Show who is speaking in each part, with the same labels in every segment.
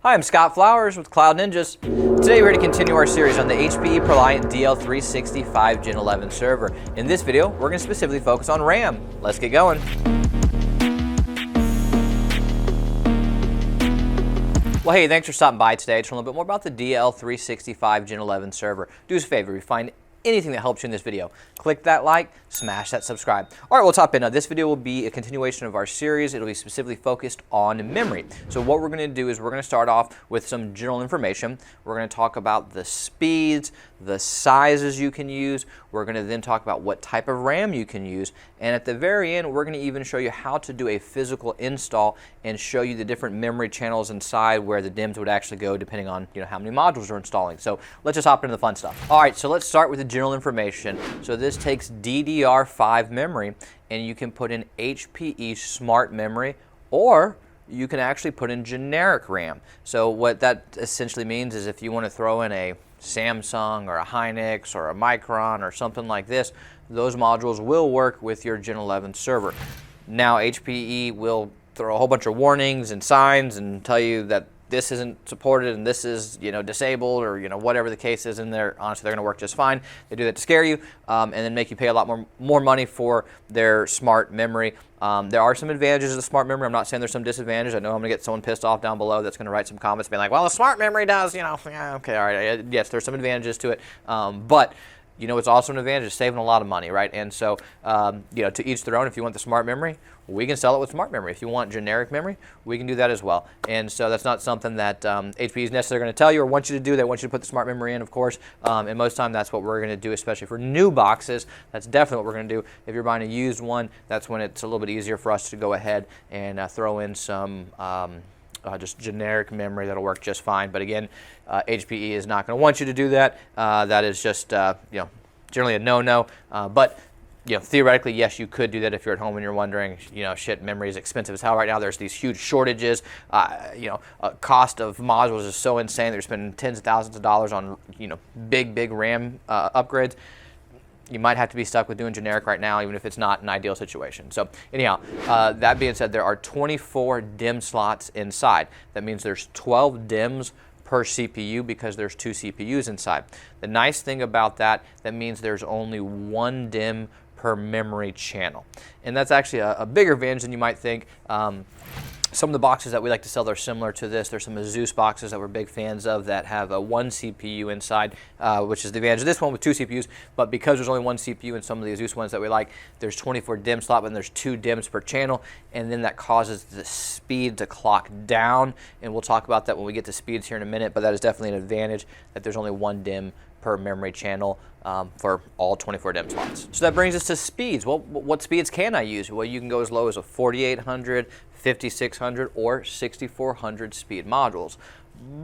Speaker 1: Hi, I'm Scott Flowers with Cloud Ninjas. Today we're going to continue our series on the HPE ProLiant DL365 Gen11 server. In this video, we're going to specifically focus on RAM. Let's get going. Well, hey, thanks for stopping by today to learn a little bit more about the DL365 Gen11 server. Do us a favor, if you find anything that helps you in this video, click that like, smash that subscribe. All right, we'll top in. Now, this video will be a continuation of our series. It'll be specifically focused on memory. So what we're going to do is we're going to start off with some general information. We're going to talk about the speeds, the sizes you can use. We're going to then talk about what type of RAM you can use. And at the very end, we're going to even show you how to do a physical install and show you the different memory channels inside where the DIMMs would actually go depending on how many modules you're installing. So let's just hop into the fun stuff. All right, so let's start with the general information. So this takes DDR5 memory, and you can put in HPE smart memory, or you can actually put in generic RAM. So what that essentially means is if you want to throw in a Samsung or a Hynix or a Micron or something like this, those modules will work with your Gen11 server. Now HPE will throw a whole bunch of warnings and signs and tell you that this isn't supported and this is disabled or whatever the case is, and honestly they're going to work just fine. They do that to scare you and then make you pay a lot more money for their smart memory. There are some advantages of the smart memory. I'm not saying there's some disadvantages. I know I'm going to get someone pissed off down below that's going to write some comments being like, well, the smart memory does, yeah, okay, all right. Yes, there's some advantages to it, but it's also an advantage of saving a lot of money, right? And so, to each their own. If you want the smart memory, we can sell it with smart memory. If you want generic memory, we can do that as well. And so that's not something that HPE is necessarily going to tell you or want you to do. They want you to put the smart memory in, of course. And most of the time, that's what we're going to do, especially for new boxes. That's definitely what we're going to do. If you're buying a used one, that's when it's a little bit easier for us to go ahead and throw in some just generic memory that'll work just fine. But again, HPE is not going to want you to do that. That is just generally a no-no. But theoretically, yes, you could do that if you're at home and you're wondering, shit, memory is expensive as hell right now. There's these huge shortages. Cost of modules is so insane. They're spending tens of thousands of dollars on big RAM upgrades. You might have to be stuck with doing generic right now, even if it's not an ideal situation. So anyhow, that being said, there are 24 DIMM slots inside. That means there's 12 DIMMs per CPU because there's 2 CPUs inside. The nice thing about that means there's only 1 DIMM per memory channel. And that's actually a bigger advantage than you might think. Some of the boxes that we like to sell, they're similar to this. There's some Asus boxes that we're big fans of that have a 1 CPU inside, which is the advantage of this one with 2 CPUs. But because there's only 1 CPU in some of the Asus ones that we like, there's 24 DIMM slot, and there's 2 DIMMs per channel, and then that causes the speed to clock down. And we'll talk about that when we get to speeds here in a minute, but that is definitely an advantage that there's only 1 DIMM per memory channel for all 24 DIMM slots. So that brings us to speeds. Well, what speeds can I use? Well, you can go as low as a 4800, 5600, or 6400 speed modules.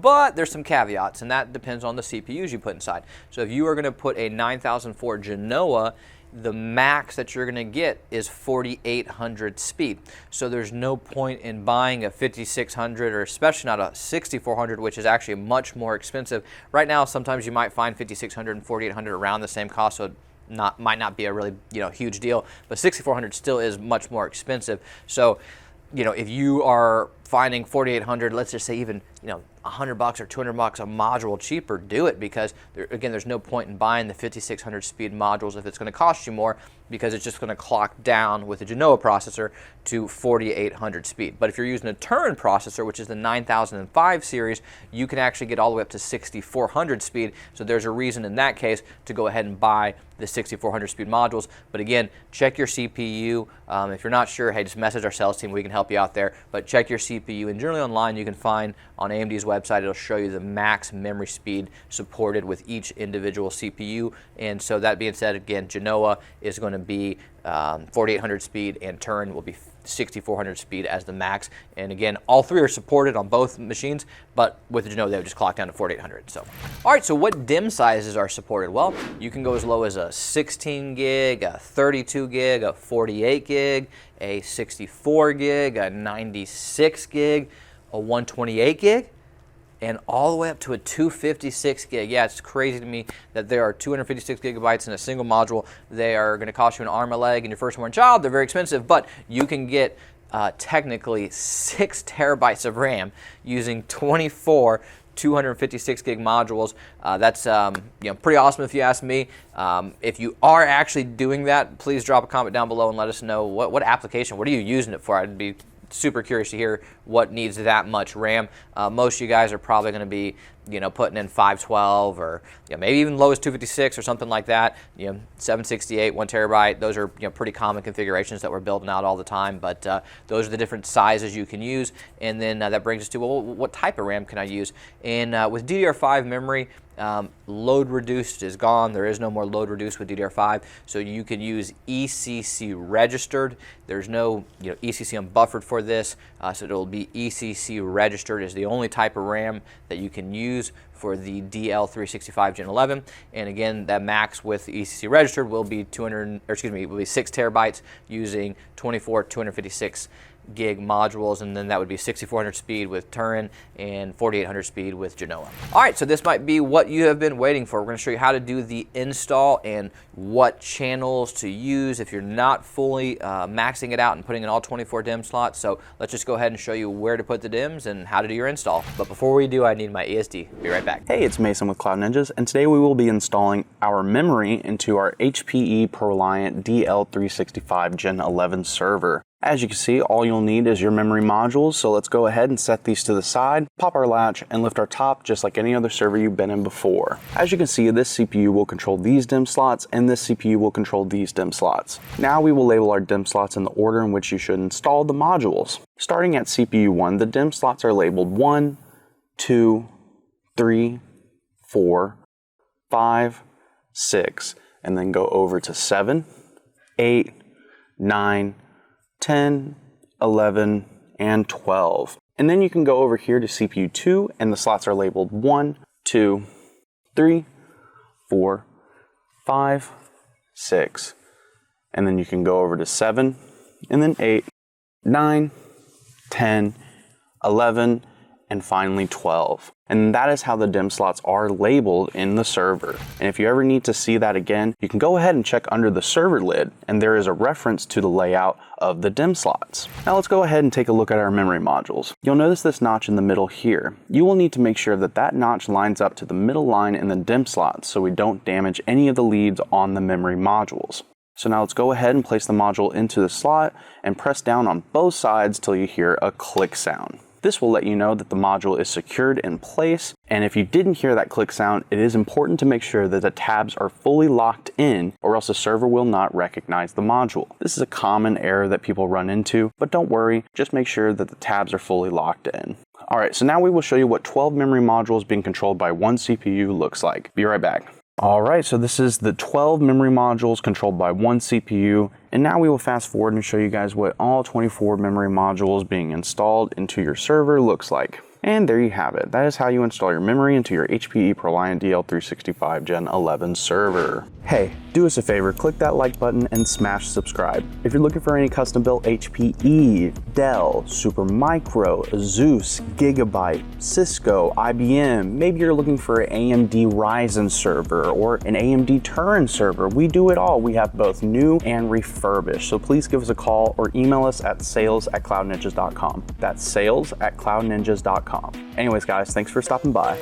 Speaker 1: But there's some caveats, and that depends on the CPUs you put inside. So if you are going to put a 9004 Genoa, the max that you're going to get is 4800 speed. So there's no point in buying a 5600 or especially not a 6400, which is actually much more expensive. Right now, sometimes you might find 5600 and 4800 around the same cost, so might not be a really huge deal. But 6400 still is much more expensive. So if you are finding 4800, let's just say even $100 or $200 a module cheaper, do it, because there's no point in buying the 5600 speed modules if it's going to cost you more, because it's just going to clock down with a Genoa processor to 4800 speed. But if you're using a Turin processor, which is the 9005 series, you can actually get all the way up to 6400 speed. So there's a reason in that case to go ahead and buy the 6400 speed modules. But again, check your CPU. If you're not sure, hey, just message our sales team. We can help you out there. But check your CPU, and generally online you can find on AMD's website, it'll show you the max memory speed supported with each individual CPU. And so that being said, again, Genoa is going to be 4800 speed, and Turin will be 6400 speed as the max. And again, all 3 are supported on both machines, but with the Genoa, they would just clock down to 4800. So, all right, so what DIMM sizes are supported? Well, you can go as low as a 16 gig, a 32 gig, a 48 gig, a 64 gig, a 96 gig, a 128 gig, and all the way up to a 256 gig. Yeah, it's crazy to me that there are 256 gigabytes in a single module. They are going to cost you an arm and a leg, and your firstborn child, they're very expensive, but you can get technically 6 terabytes of RAM using 24 256 gig modules. That's pretty awesome if you ask me. If you are actually doing that, please drop a comment down below and let us know what application, what are you using it for? I'd be super curious to hear what needs that much RAM. Most of you guys are probably going to be putting in 512 or maybe even low as 256 or something like that. 768, 1 terabyte. Those are pretty common configurations that we're building out all the time. But those are the different sizes you can use. And then that brings us to, well, what type of RAM can I use? And with DDR5 memory, load reduced is gone. There is no more load reduced with DDR5, so you can use ECC Registered. There's no ECC unbuffered for this, so it'll be ECC Registered is the only type of RAM that you can use for the DL365 Gen11. And again, that max with ECC Registered will be 6 terabytes using 24 256 gig modules, and then that would be 6400 speed with Turin and 4800 speed with Genoa. All right, so this might be what you have been waiting for. We're going to show you how to do the install and what channels to use if you're not fully maxing it out and putting in all 24 DIMM slots. So let's just go ahead and show you where to put the DIMMs and how to do your install. But before we do, I need my ESD. Be right back.
Speaker 2: Hey, it's Mason with Cloud Ninjas, and today we will be installing our memory into our HPE ProLiant DL365 Gen11 server. As you can see, all you'll need is your memory modules, so let's go ahead and set these to the side, pop our latch, and lift our top just like any other server you've been in before. As you can see, this CPU will control these DIMM slots, and this CPU will control these DIMM slots. Now we will label our DIMM slots in the order in which you should install the modules. Starting at CPU 1, the DIMM slots are labeled 1, 2, 3, 4, 5, 6, and then go over to 7, 8, 9, 10, 11, and 12. And then you can go over here to CPU 2, and the slots are labeled 1, 2, 3, 4, 5, 6. And then you can go over to 7, and then 8, 9, 10, 11, and finally 12. And that is how the DIMM slots are labeled in the server. And if you ever need to see that again, you can go ahead and check under the server lid, and there is a reference to the layout of the DIMM slots. Now let's go ahead and take a look at our memory modules. You'll notice this notch in the middle here. You will need to make sure that that notch lines up to the middle line in the DIMM slots so we don't damage any of the leads on the memory modules. So now let's go ahead and place the module into the slot and press down on both sides till you hear a click sound. This will let you know that the module is secured in place, and if you didn't hear that click sound, it is important to make sure that the tabs are fully locked in, or else the server will not recognize the module. This is a common error that people run into, but don't worry, just make sure that the tabs are fully locked in. Alright, so now we will show you what 12 memory modules being controlled by one CPU looks like. Be right back. Alright, so this is the 12 memory modules controlled by one CPU, and now we will fast forward and show you guys what all 24 memory modules being installed into your server looks like. And there you have it. That is how you install your memory into your HPE ProLiant DL365 Gen11 server. Hey, do us a favor, click that like button and smash subscribe. If you're looking for any custom built HPE, Dell, Supermicro, Asus, Gigabyte, Cisco, IBM, maybe you're looking for an AMD Ryzen server or an AMD Turin server, we do it all. We have both new and refurbished. So please give us a call or email us at sales@cloudninjas.com. That's sales@cloudninjas.com. Anyways guys, thanks for stopping by.